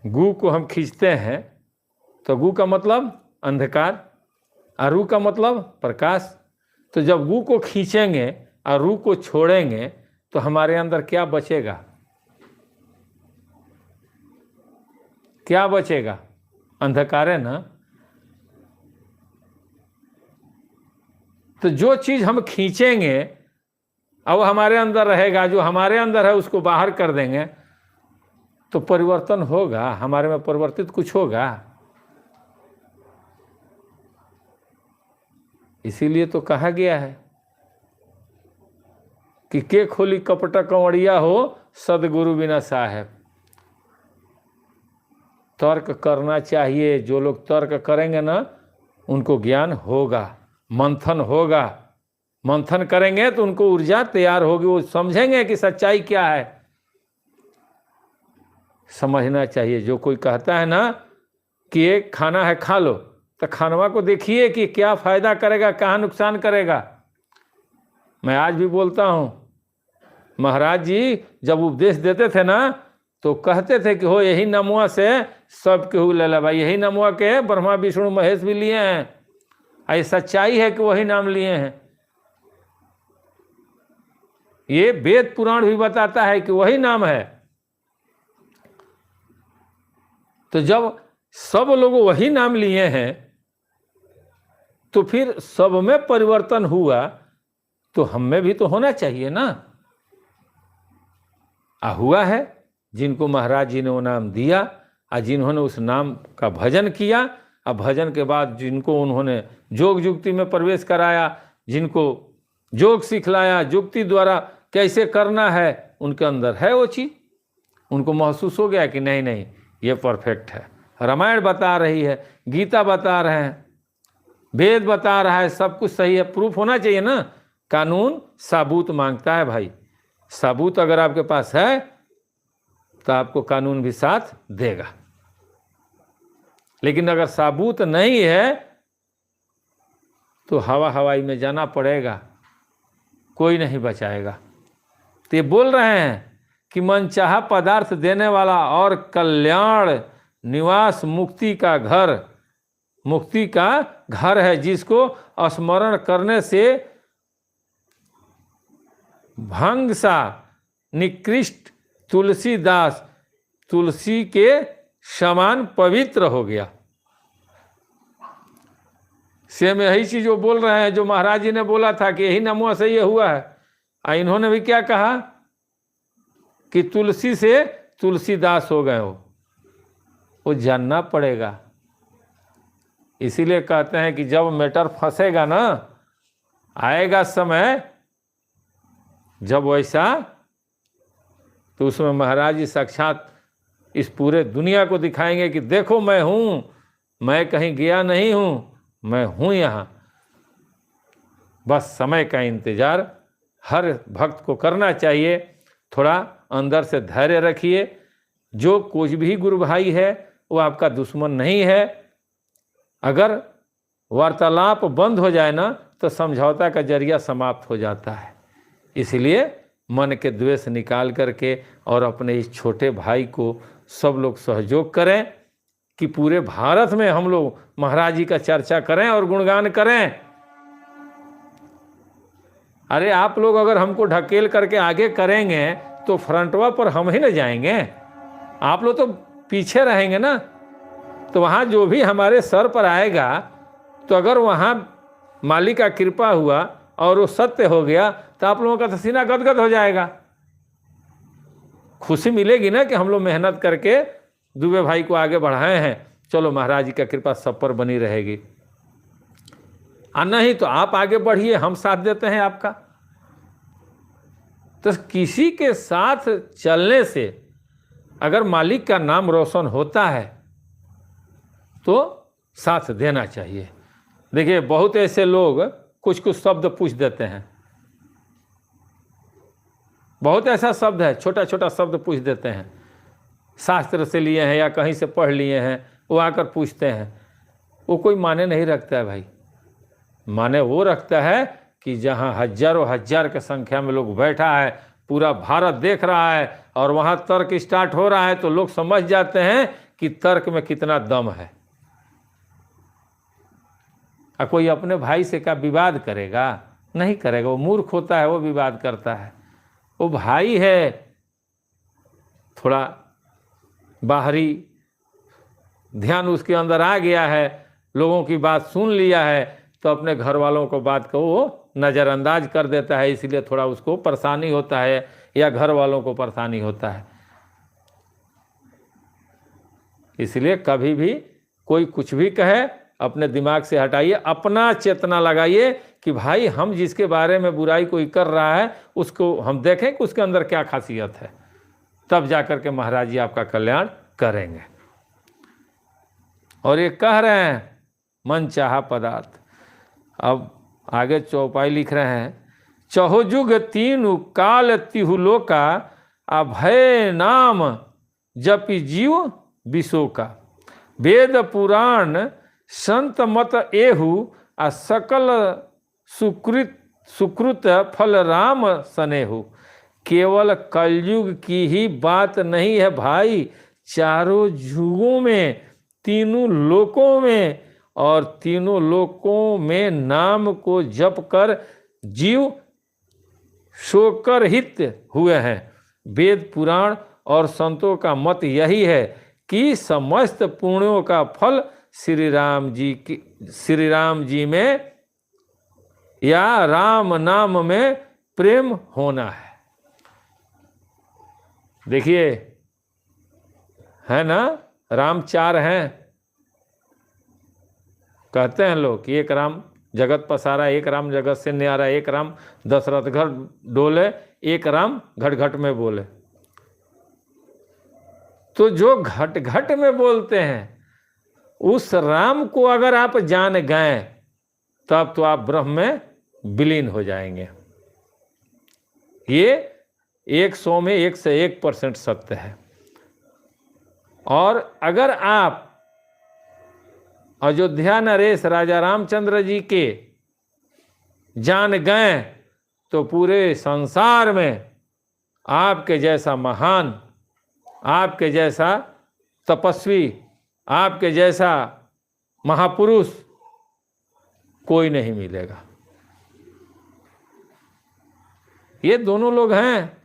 गु को हम खींचते हैं तो गु का मतलब अंधकार और रु का मतलब प्रकाश। तो जब गु को खींचेंगे और रु को छोड़ेंगे तो हमारे अंदर क्या बचेगा? क्या बचेगा? अंधकार है ना। तो जो चीज हम खींचेंगे और वो हमारे अंदर रहेगा, जो हमारे अंदर है उसको बाहर कर देंगे तो परिवर्तन होगा, हमारे में परिवर्तित कुछ होगा। इसीलिए तो कहा गया है कि के खोली कपट कंवड़िया हो, सदगुरु बिना साहेब। तर्क करना चाहिए, जो लोग तर्क करेंगे ना उनको ज्ञान होगा, मंथन होगा। मंथन करेंगे तो उनको ऊर्जा तैयार होगी, वो समझेंगे कि सच्चाई क्या है। समझना चाहिए। जो कोई कहता है ना कि ये खाना है खा लो, तो खानवा को देखिए कि क्या फायदा करेगा, कहाँ नुकसान करेगा। मैं आज भी बोलता हूँ, महाराज जी जब उपदेश देते थे ना तो कहते थे कि हो यही नमुआ से सब केहू ले ला भाई, यही नमुआ के ब्रह्मा विष्णु महेश भी लिए हैं। ये सच्चाई है कि वही नाम लिए हैं। ये वेद पुराण भी बताता है कि वही नाम है। तो जब सब लोग वही नाम लिए हैं तो फिर सब में परिवर्तन हुआ तो हम में भी तो होना चाहिए ना। हुआ है, जिनको महाराज जी ने वो नाम दिया और जिन्होंने उस नाम का भजन किया, और भजन के बाद जिनको उन्होंने योग युक्ति में प्रवेश कराया, जिनको योग सिखलाया, युक्ति द्वारा कैसे करना है, उनके अंदर है वो चीज़, उनको महसूस हो गया कि नहीं नहीं ये परफेक्ट है। रामायण बता रही है, गीता बता रहे हैं, वेद बता रहा है, सब कुछ सही है, प्रूफ होना चाहिए ना। कानून साबूत मांगता है भाई, साबूत अगर आपके पास है तो आपको कानून भी साथ देगा, लेकिन अगर साबूत नहीं है तो हवा हवाई में जाना पड़ेगा, कोई नहीं बचाएगा। तो ये बोल रहे हैं कि मनचाहा पदार्थ देने वाला और कल्याण निवास मुक्ति का घर है, जिसको स्मरण करने से भंग सा निकृष्ट तुलसीदास तुलसी के समान पवित्र हो गया। सेम यही चीज वो बोल रहे हैं जो महाराज जी ने बोला था कि यही नमुआ से ये हुआ है। इन्होंने भी क्या कहा कि तुलसी से तुलसीदास हो गए हो, वो जानना पड़ेगा। इसीलिए कहते हैं कि जब मैटर फंसेगा ना, आएगा समय जब वैसा, तो उसमें महाराज जी साक्षात इस पूरे दुनिया को दिखाएंगे कि देखो मैं हूं, मैं कहीं गया नहीं हूं, मैं हूं यहां। बस समय का इंतजार हर भक्त को करना चाहिए। थोड़ा अंदर से धैर्य रखिए। जो कुछ भी गुरु भाई है वो आपका दुश्मन नहीं है। अगर वार्तालाप बंद हो जाए ना तो समझौता का जरिया समाप्त हो जाता है। इसलिए मन के द्वेष निकाल करके और अपने इस छोटे भाई को सब लोग सहयोग करें कि पूरे भारत में हम लोग महाराज जी का चर्चा करें और गुणगान करें। अरे आप लोग अगर हमको ढकेल करके आगे करेंगे तो फ्रंटवा पर हम ही न जाएंगे, आप लोग तो पीछे रहेंगे ना। तो वहाँ जो भी हमारे सर पर आएगा, तो अगर वहाँ मालिक का कृपा हुआ और वो सत्य हो गया तो आप लोगों का तो सीना गदगद हो जाएगा। खुशी मिलेगी ना कि हम लोग मेहनत करके दुबे भाई को आगे बढ़ाए हैं। चलो महाराज जी का कृपा सब पर बनी रहेगी। नहीं तो आप आगे बढ़िए, हम साथ देते हैं आपका। तो किसी के साथ चलने से अगर मालिक का नाम रोशन होता है तो साथ देना चाहिए। देखिए बहुत ऐसे लोग कुछ कुछ शब्द पूछ देते हैं, बहुत ऐसा शब्द है, छोटा छोटा शब्द पूछ देते हैं, शास्त्र से लिए हैं या कहीं से पढ़ लिए हैं, वो आकर पूछते हैं। वो कोई माने नहीं रखता है भाई। माने वो रखता है कि जहाँ हजारों हजार की संख्या में लोग बैठा है, पूरा भारत देख रहा है और वहाँ तर्क स्टार्ट हो रहा है, तो लोग समझ जाते हैं कि तर्क में कितना दम है। कोई अपने भाई से क्या विवाद करेगा? नहीं करेगा। वो मूर्ख होता है, वो विवाद करता है। वो भाई है, थोड़ा बाहरी ध्यान उसके अंदर आ गया है, लोगों की बात सुन लिया है, तो अपने घर वालों को बात को वो नज़रअंदाज कर देता है। इसलिए थोड़ा उसको परेशानी होता है या घर वालों को परेशानी होता है। इसलिए कभी भी कोई कुछ भी कहे अपने दिमाग से हटाइए, अपना चेतना लगाइए कि भाई हम जिसके बारे में बुराई कोई कर रहा है उसको हम देखें कि उसके अंदर क्या खासियत है, तब जाकर के महाराज जी आपका कल्याण करेंगे। और ये कह रहे हैं मन चाहा पदार्थ। अब आगे चौपाई लिख रहे हैं, चहुजुग तीनु काल तिहु लोका अभय नाम जपि जीव विशोका। वेद पुराण संत मत एहु आ सकल सुकृत फल राम सनेहु। केवल कलयुग की ही बात नहीं है भाई, चारों युगों में, तीनों लोकों में, और तीनों लोकों में नाम को जप कर जीव शोकर हित हुए हैं। वेद पुराण और संतों का मत यही है कि समस्त पुण्यों का फल श्री राम जी में या राम नाम में प्रेम होना है। देखिए, है ना, राम 4 हैं। कहते हैं लोग कि एक राम जगत पसारा, एक राम जगत से न्यारा, एक राम दशरथ घर डोले, एक राम घट घट में बोले। तो जो घट घट में बोलते हैं उस राम को अगर आप जान गए तब तो आप ब्रह्म में विलीन हो जाएंगे। ये 100 में 101% सत्य है। और अगर आप अयोध्या नरेश राजा रामचंद्र जी के जान गए तो पूरे संसार में आपके जैसा महान, आपके जैसा तपस्वी, आपके जैसा महापुरुष कोई नहीं मिलेगा। ये दोनों लोग हैं,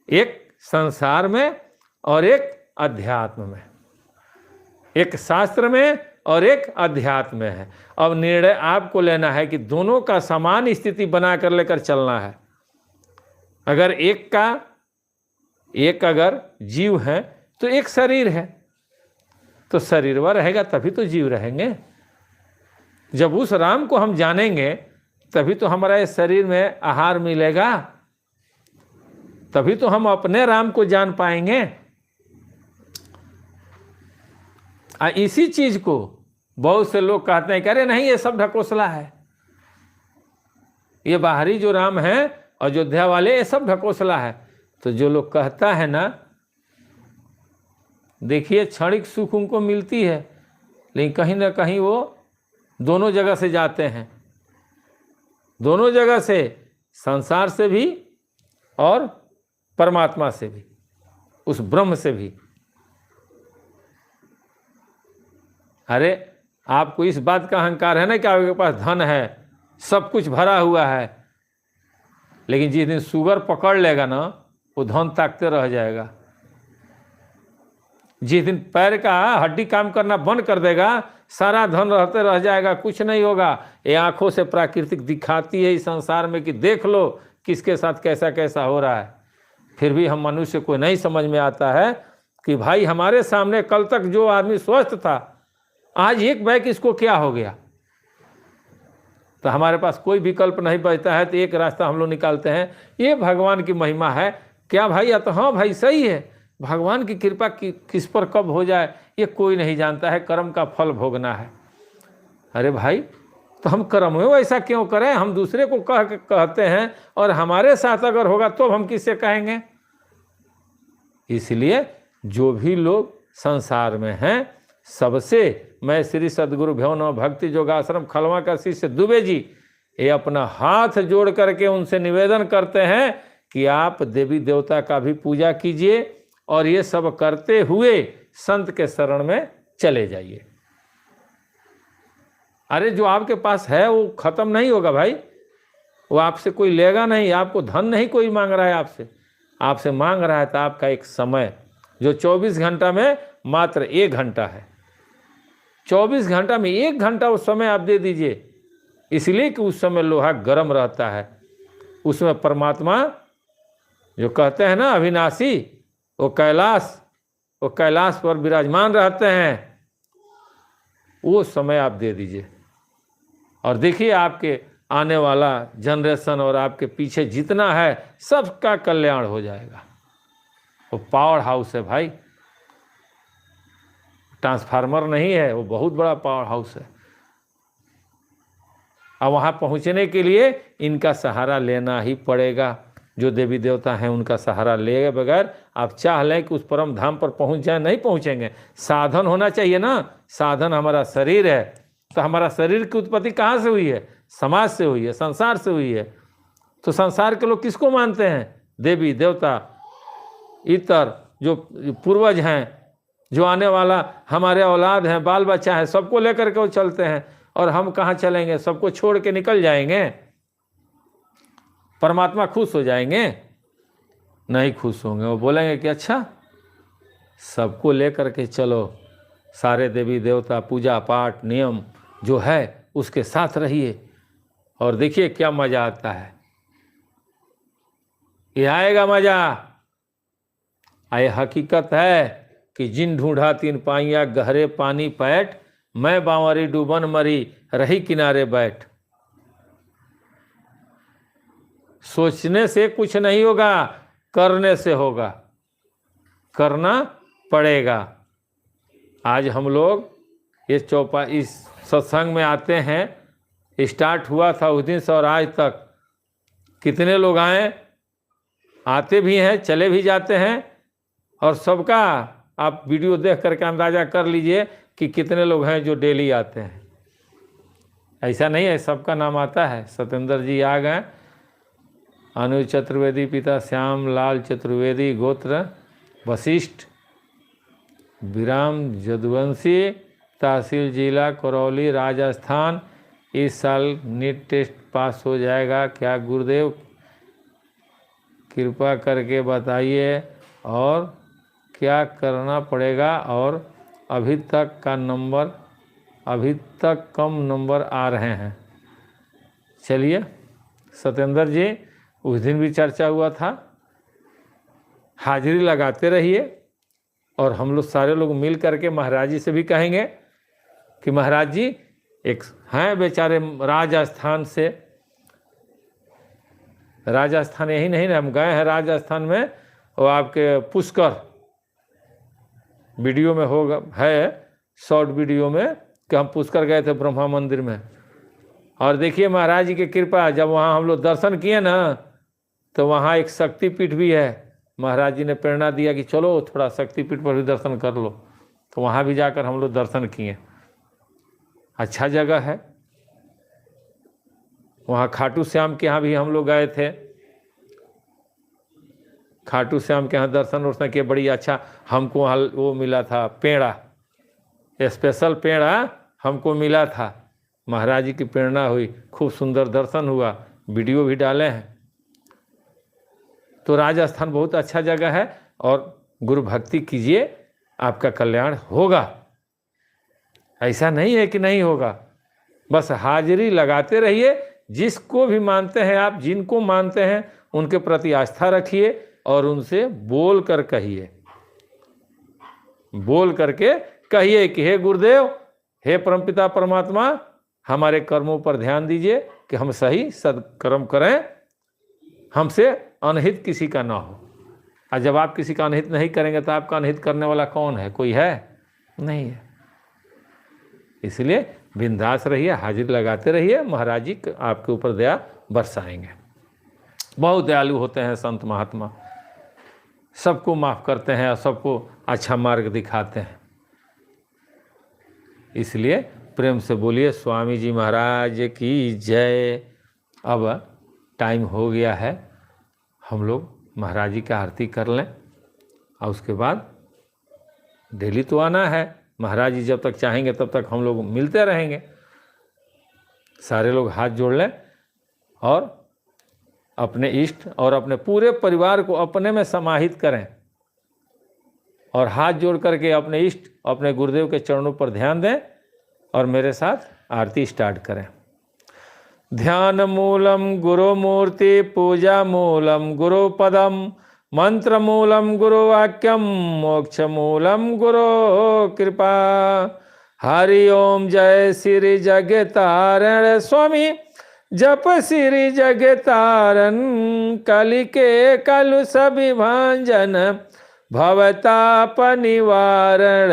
एक संसार में और एक अध्यात्म में, एक शास्त्र में और एक अध्यात्म में है। अब निर्णय आपको लेना है कि दोनों का समान स्थिति बनाकर लेकर चलना है। अगर एक अगर जीव है तो एक शरीर है, तो शरीर वह रहेगा तभी तो जीव रहेंगे। जब उस राम को हम जानेंगे तभी तो हमारा इस शरीर में आहार मिलेगा, तभी तो हम अपने राम को जान पाएंगे। इसी चीज को बहुत से लोग कहते हैं कि अरे नहीं, ये सब ढकोसला है, ये बाहरी जो राम है अयोध्या वाले, ये सब ढकोसला है। तो जो लोग कहता है ना, देखिए क्षणिक सुख उनको मिलती है, लेकिन कहीं ना कहीं वो दोनों जगह से जाते हैं, दोनों जगह से, संसार से भी और परमात्मा से भी, उस ब्रह्म से भी। अरे आपको इस बात का अहंकार है ना कि आपके पास धन है, सब कुछ भरा हुआ है, लेकिन जिस दिन शुगर पकड़ लेगा ना, वो धन ताकते रह जाएगा। जिस दिन पैर का हड्डी काम करना बंद कर देगा, सारा धन रहते रह जाएगा, कुछ नहीं होगा। ये आंखों से प्राकृतिक दिखाती है इस संसार में कि देख लो किसके साथ कैसा कैसा हो रहा है। फिर भी हम मनुष्य को नहीं समझ में आता है कि भाई हमारे सामने कल तक जो आदमी स्वस्थ था, आज एक बैग इसको क्या हो गया। तो हमारे पास कोई विकल्प नहीं बचता है, तो एक रास्ता हम लोग निकालते हैं, ये भगवान की महिमा है क्या भाई। या तो हाँ भाई सही है, भगवान की कृपा किस पर कब हो जाए ये कोई नहीं जानता है, कर्म का फल भोगना है। अरे भाई, तो हम कर्म में ऐसा क्यों करें, हम दूसरे को कहते हैं और हमारे साथ अगर होगा तो हम किससे कहेंगे। इसलिए जो भी लोग संसार में हैं, सबसे मैं श्री सद्गुरु भ्योन भक्ति योगाश्रम खलवा का शिष्य दुबे जी ये अपना हाथ जोड़ करके उनसे निवेदन करते हैं कि आप देवी देवता का भी पूजा कीजिए और ये सब करते हुए संत के शरण में चले जाइए। अरे जो आपके पास है वो खत्म नहीं होगा भाई, वो आपसे कोई लेगा नहीं, आपको धन नहीं कोई मांग रहा है आपसे मांग रहा है तो आपका एक समय जो 24 घंटा में मात्र 1 घंटा है। 24 घंटा में 1 घंटा उस समय आप दे दीजिए, इसलिए कि उस समय लोहा गर्म रहता है। उसमें परमात्मा जो कहते हैं ना अविनाशी, वो कैलाश पर विराजमान रहते हैं। वो समय आप दे दीजिए और देखिए आपके आने वाला जनरेशन और आपके पीछे जितना है सबका कल्याण हो जाएगा। वो पावर हाउस है भाई, ट्रांसफार्मर नहीं है, वो बहुत बड़ा पावर हाउस है। अब वहाँ पहुँचने के लिए इनका सहारा लेना ही पड़ेगा। जो देवी देवता हैं उनका सहारा ले बगैर आप चाह लें कि उस परम धाम पर पहुँच जाए, नहीं पहुँचेंगे। साधन होना चाहिए ना, साधन हमारा शरीर है। तो हमारा शरीर की उत्पत्ति कहाँ से हुई है? समाज से हुई है, संसार से हुई है। तो संसार के लोग किसको मानते हैं? देवी देवता, इतर जो पूर्वज हैं, जो आने वाला हमारे औलाद हैं, बाल बच्चा है, सबको लेकर के वो चलते हैं। और हम कहाँ चलेंगे? सबको छोड़ के निकल जाएंगे? परमात्मा खुश हो जाएंगे? नहीं खुश होंगे। वो बोलेंगे कि अच्छा सबको लेकर के चलो, सारे देवी देवता, पूजा पाठ, नियम जो है उसके साथ रहिए और देखिए क्या मज़ा आता है। ये आएगा मज़ा। आए हकीकत है कि जिन ढूंढा तीन पाइया, गहरे पानी पैठ, मैं बांवरी डूबन मरी, रही किनारे बैठ। सोचने से कुछ नहीं होगा, करने से होगा, करना पड़ेगा। आज हम लोग ये इस सत्संग में आते हैं, स्टार्ट हुआ था उस दिन से और आज तक कितने लोग आए, आते भी हैं, चले भी जाते हैं, और सबका आप वीडियो देख करके अंदाज़ा कर लीजिए कि कितने लोग हैं जो डेली आते हैं। ऐसा नहीं है सबका नाम आता है। सत्येंद्र जी आ गए, अनुज चतुर्वेदी, पिता श्याम लाल चतुर्वेदी, गोत्र वशिष्ठ, विराम जदुवंशी, तहसील जिला करौली राजस्थान। इस साल नीट टेस्ट पास हो जाएगा क्या गुरुदेव, कृपा करके बताइए, और क्या करना पड़ेगा, और अभी तक कम नंबर आ रहे हैं। चलिए सत्येंद्र जी, उस दिन भी चर्चा हुआ था, हाजिरी लगाते रहिए, और हम लोग सारे लोग मिल करके महाराज जी से भी कहेंगे कि महाराज जी एक हैं बेचारे राजस्थान से, राजस्थान यही नहीं ना, हम गए हैं राजस्थान में, और आपके पुष्कर वीडियो में होगा, है शॉर्ट वीडियो में कि हम पुष्कर गए थे ब्रह्मा मंदिर में, और देखिए महाराज जी की कृपा, जब वहाँ हम लोग दर्शन किए ना तो वहाँ एक शक्तिपीठ भी है। महाराज जी ने प्रेरणा दिया कि चलो थोड़ा शक्तिपीठ पर भी दर्शन कर लो, तो वहाँ भी जाकर हम लोग दर्शन किए। अच्छा जगह है। वहाँ खाटू श्याम के यहाँ भी हम लोग गए थे, खाटू श्याम के यहाँ दर्शन वर्शन किए, बड़ी अच्छा। हमको वहाँ वो मिला था पेड़ा, स्पेशल पेड़ा हमको मिला था, महाराज जी की प्रेरणा हुई, खूब सुंदर दर्शन हुआ, वीडियो भी डाले हैं। तो राजस्थान बहुत अच्छा जगह है, और गुरु भक्ति कीजिए, आपका कल्याण होगा। ऐसा नहीं है कि नहीं होगा, बस हाजिरी लगाते रहिए। जिसको भी मानते हैं आप, जिनको मानते हैं उनके प्रति आस्था रखिए, और उनसे बोल कर कहिए, बोल करके कहिए कि हे गुरुदेव, हे परमपिता परमात्मा, हमारे कर्मों पर ध्यान दीजिए कि हम सही सदकर्म करें, हमसे अनहित किसी का ना हो। और जब आप किसी का अनहित नहीं करेंगे तो आपका अनहित करने वाला कौन है? कोई है? नहीं है। इसलिए बिंदास रहिए, हाजिर लगाते रहिए, महाराज जी आपके ऊपर दया बरसाएंगे। बहुत दयालु होते हैं संत महात्मा, सबको माफ़ करते हैं और सबको अच्छा मार्ग दिखाते हैं। इसलिए प्रेम से बोलिए स्वामी जी महाराज की जय। अब टाइम हो गया है, हम लोग महाराज जी का आरती कर लें, और उसके बाद डेली तो आना है। महाराज जी जब तक चाहेंगे तब तक हम लोग मिलते रहेंगे। सारे लोग हाथ जोड़ लें और अपने इष्ट और अपने पूरे परिवार को अपने में समाहित करें, और हाथ जोड़ करके अपने इष्ट, अपने गुरुदेव के चरणों पर ध्यान दें, और मेरे साथ आरती स्टार्ट करें। ध्यान मूलम गुरु मूर्ति, पूजा मूलम गुरु पदम, मंत्र मूलम गुरु वाक्यम, मोक्ष मूलम गुरु कृपा। हरि ओम जय श्री जगतारण स्वामी, जप श्री जगतारण, कलि के कलुष विभंजन, भवताप निवारण।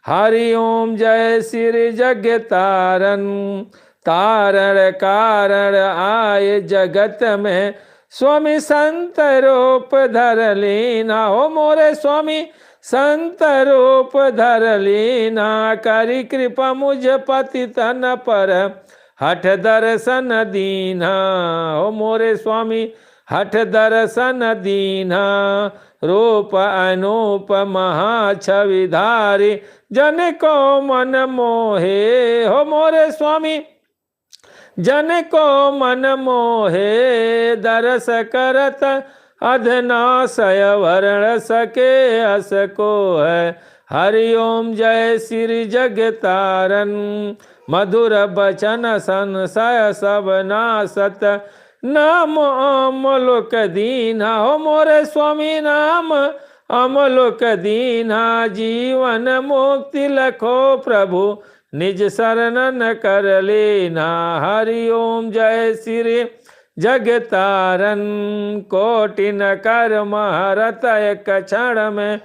हरि ओम जय श्री जगतारण, तारण कारण आए जगत में, स्वामी संत रूप धर लीना। हो मोरे स्वामी संत रूप धर लीना, करी कृपा मुझ पतितन पर, हठ दर्शन दीना। हो मोरे स्वामी हठ दर्शन दीना, रूप अनूप महा छविधारी, जन को मन मोहे। हो मोरे स्वामी जन को मन मोहे, दरस करत अधनाशय वर्ण सके अस को है। हरि ओम जय श्री जगतारन। मधुर बचन संशय सब नासत। नाम अमलोक दीना हो मोरे स्वामी नाम अमलोक दीना। जीवन मुक्ति लखो प्रभु निज शरणन कर लेना। हरि ओम जय श्री जगतारन। कोटिन कर्म हरत एक क्षण में।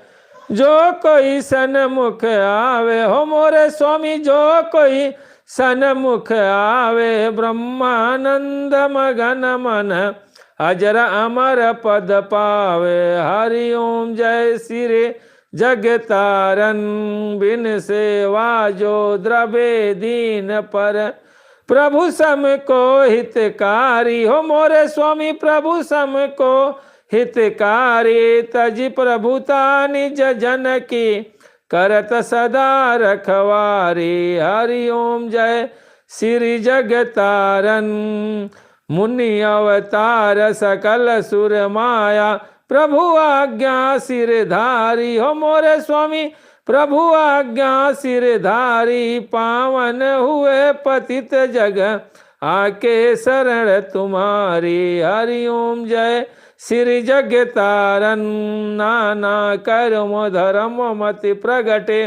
जो कोई सन्मुख आवे हो मोरे स्वामी जो कोई सन्मुख आवे। ब्रह्मानंद मगन मन अजर अमर पद पावे। हरि ओम जय श्री जगतारन। बिन सेवा जो द्रवे दीन पर। प्रभु सम को हितकारी हो मोरे स्वामी प्रभु सम को हितकारी। तज प्रभुता निज जन की करत सदा रखवारी। हरि ओम जय श्री जगतारन। मुनि अवतार सकल सुर माया। प्रभु आज्ञा सिरधारी हो मोरे स्वामी प्रभु आज्ञा सिरधारी। पावन हुए पतित जग आके शरण तुम्हारी। हरि ओम जय श्री जगतारन। नाना कर्म धर्म मति प्रगटे।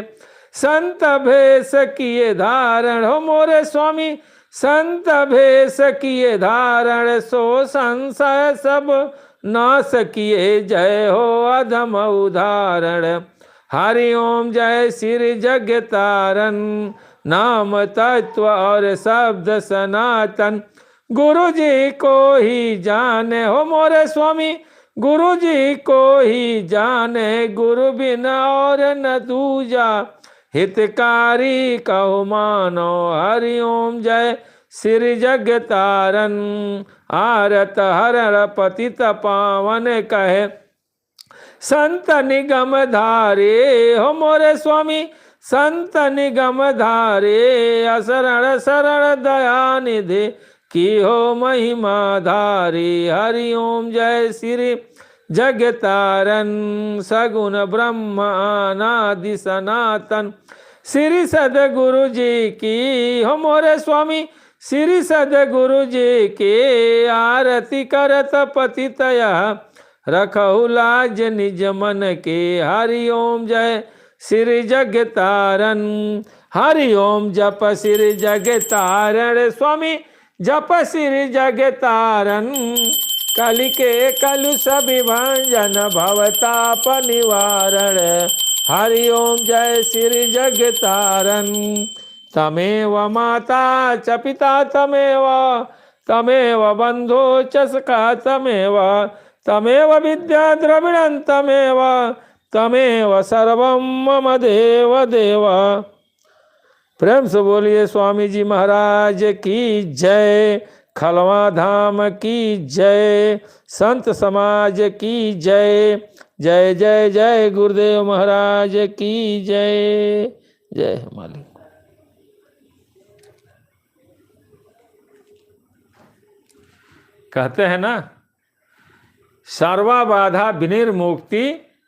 संत भेष किए धारण हो मोरे स्वामी संत भेष किए धारण। सो संशय सब नाश किए जय हो अधम उदाहरण। हरि ओम जय श्री जगतारन। नाम तत्व और शब्द सनातन। गुरु जी को ही जाने हो मोरे स्वामी गुरु जी को ही जाने। गुरु बिना और न दूजा हितकारी कहो मानो। हरि ओम जय श्री जगतारन। आरत हर पतित पावन कहे। संत निगम धारे हो मोरे स्वामी संत निगम धारे। असरण शरण दया निधि की हो महिमा धारी। हरि ओम जय श्री जगतारन। सगुण ब्रह्म अनादि सनातन। श्री सदगुरु जी की हो मोरे स्वामी श्री सदगुरु जी के। आरती करत पतितया रखहु लाज निज मन के। हरि ओम जय श्री जगतारन। हरि ओम जप श्री जगतारण स्वामी जप श्री जगतारन। कलि के कलुष विभंजन भवताप निवारण। हरि ओम जय श्री जगतारन। तमेव माता च पिता तमेव बंधो च सखा तमेव विद्या द्रविणं तमेव सर्वं मम देव देव। प्रेम से बोलिए स्वामी जी महाराज की जय। खलवा धाम की जय। संत समाज की जय। जय जय जय गुरुदेव महाराज की जय। जय मालिक। कहते हैं ना सर्वा बाधा विनिर्मुक्ति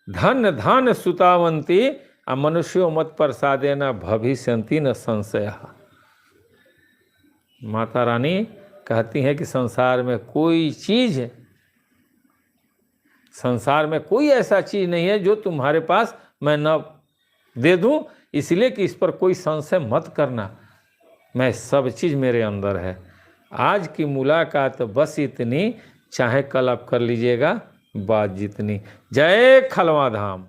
धन धन सुतावंती। मनुष्यो मत प्रसादेन भविष्यन्ति न संशय। माता रानी कहती हैं कि संसार में कोई ऐसा चीज नहीं है जो तुम्हारे पास मैं न दे दूं। इसलिए कि इस पर कोई संशय मत करना। मैं सब चीज मेरे अंदर है। आज की मुलाकात बस इतनी। चाहे कल आप कर लीजिएगा बात जितनी। जय खलवा धाम।